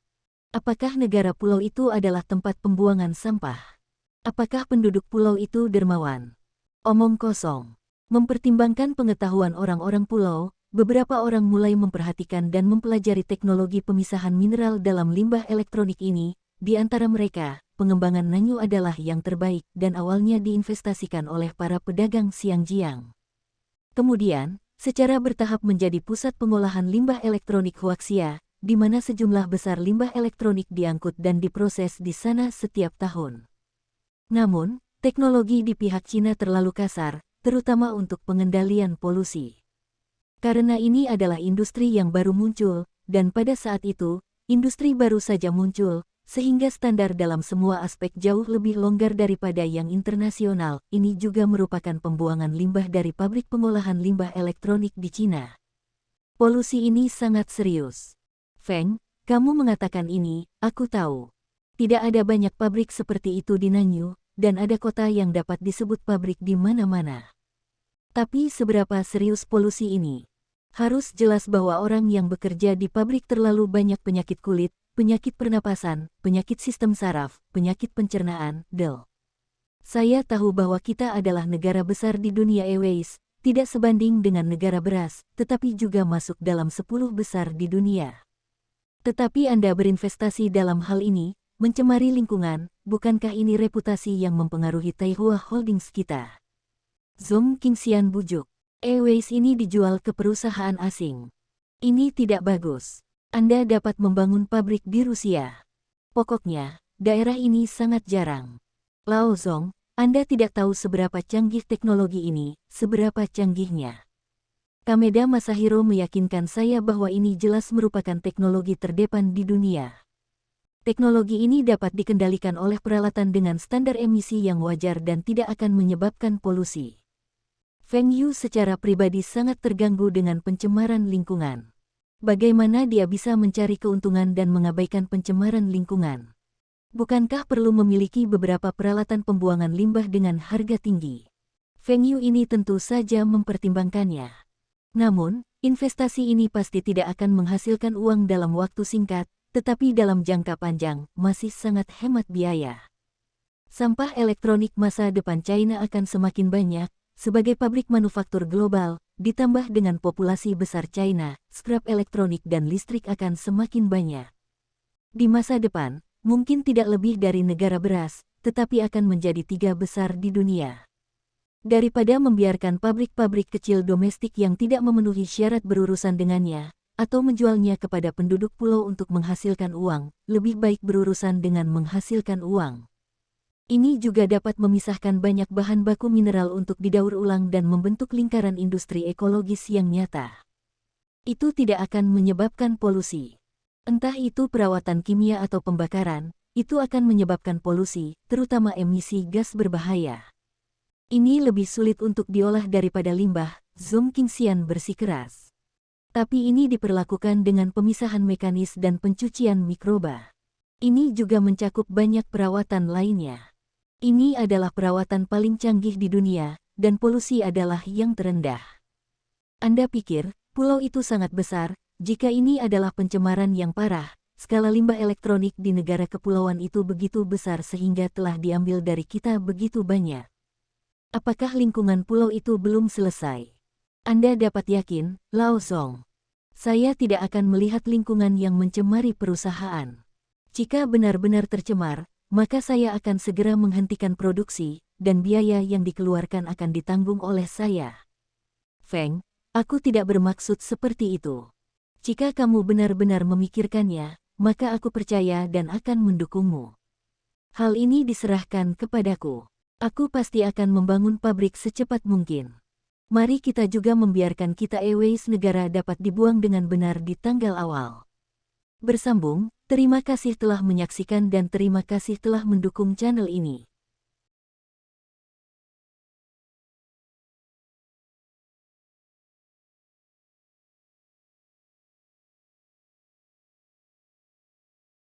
[SPEAKER 1] Apakah negara pulau itu adalah tempat pembuangan sampah? Apakah penduduk pulau itu dermawan? Omong kosong. Mempertimbangkan pengetahuan orang-orang pulau, beberapa orang mulai memperhatikan dan mempelajari teknologi pemisahan mineral dalam limbah elektronik ini. Di antara mereka, pengembangan Nanyu adalah yang terbaik dan awalnya diinvestasikan oleh para pedagang Xinjiang. Kemudian, secara bertahap menjadi pusat pengolahan limbah elektronik Huaxia, di mana sejumlah besar limbah elektronik diangkut dan diproses di sana setiap tahun. Namun, teknologi di pihak Cina terlalu kasar, terutama untuk pengendalian polusi. Karena ini adalah industri yang baru muncul, dan pada saat itu, industri baru saja muncul, sehingga standar dalam semua aspek jauh lebih longgar daripada yang internasional. Ini juga merupakan pembuangan limbah dari pabrik pengolahan limbah elektronik di Cina. Polusi ini sangat serius. Feng, kamu mengatakan ini, aku tahu. Tidak ada banyak pabrik seperti itu di Nanyu, dan ada kota yang dapat disebut pabrik di mana-mana. Tapi seberapa serius polusi ini? Harus jelas bahwa orang yang bekerja di pabrik terlalu banyak penyakit kulit, penyakit pernapasan, penyakit sistem saraf, penyakit pencernaan, del. Saya tahu bahwa kita adalah negara besar di dunia airways, tidak sebanding dengan negara beras, tetapi juga masuk dalam 10 besar di dunia. Tetapi Anda berinvestasi dalam hal ini, mencemari lingkungan, bukankah ini reputasi yang mempengaruhi Taihua Holdings kita? Zhong Qingxian bujuk. Airways ini dijual ke perusahaan asing. Ini tidak bagus. Anda dapat membangun pabrik di Rusia. Pokoknya, daerah ini sangat jarang. Lao Zhong, Anda tidak tahu seberapa canggih teknologi ini, seberapa canggihnya. Kameda Masahiro meyakinkan saya bahwa ini jelas merupakan teknologi terdepan di dunia. Teknologi ini dapat dikendalikan oleh peralatan dengan standar emisi yang wajar dan tidak akan menyebabkan polusi. Feng Yu secara pribadi sangat terganggu dengan pencemaran lingkungan. Bagaimana dia bisa mencari keuntungan dan mengabaikan pencemaran lingkungan? Bukankah perlu memiliki beberapa peralatan pembuangan limbah dengan harga tinggi? Feng Yu ini tentu saja mempertimbangkannya. Namun, investasi ini pasti tidak akan menghasilkan uang dalam waktu singkat, tetapi dalam jangka panjang masih sangat hemat biaya. Sampah elektronik masa depan China akan semakin banyak, sebagai pabrik manufaktur global, ditambah dengan populasi besar China, scrap elektronik dan listrik akan semakin banyak. Di masa depan, mungkin tidak lebih dari negara beras, tetapi akan menjadi 3 besar di dunia. Daripada membiarkan pabrik-pabrik kecil domestik yang tidak memenuhi syarat berurusan dengannya, atau menjualnya kepada penduduk pulau untuk menghasilkan uang, lebih baik berurusan dengan menghasilkan uang. Ini juga dapat memisahkan banyak bahan baku mineral untuk didaur ulang dan membentuk lingkaran industri ekologis yang nyata. Itu tidak akan menyebabkan polusi. Entah itu perawatan kimia atau pembakaran, itu akan menyebabkan polusi, terutama emisi gas berbahaya. Ini lebih sulit untuk diolah daripada limbah, Zhong Qingxian bersikeras. Tapi ini diperlakukan dengan pemisahan mekanis dan pencucian mikroba. Ini juga mencakup banyak perawatan lainnya. Ini adalah perawatan paling canggih di dunia, dan polusi adalah yang terendah. Anda pikir, pulau itu sangat besar, jika ini adalah pencemaran yang parah, skala limbah elektronik di negara kepulauan itu begitu besar sehingga telah diambil dari kita begitu banyak. Apakah lingkungan pulau itu belum selesai? Anda dapat yakin, Lao Zhong. Saya tidak akan melihat lingkungan yang mencemari perusahaan. Jika benar-benar tercemar, maka saya akan segera menghentikan produksi, dan biaya yang dikeluarkan akan ditanggung oleh saya. Feng, aku tidak bermaksud seperti itu. Jika kamu benar-benar memikirkannya, maka aku percaya dan akan mendukungmu. Hal ini diserahkan kepadaku. Aku pasti akan membangun pabrik secepat mungkin. Mari kita juga membiarkan kita Airways negara dapat dibuang dengan benar di tanggal awal. Bersambung, terima kasih telah menyaksikan dan terima kasih telah mendukung channel ini.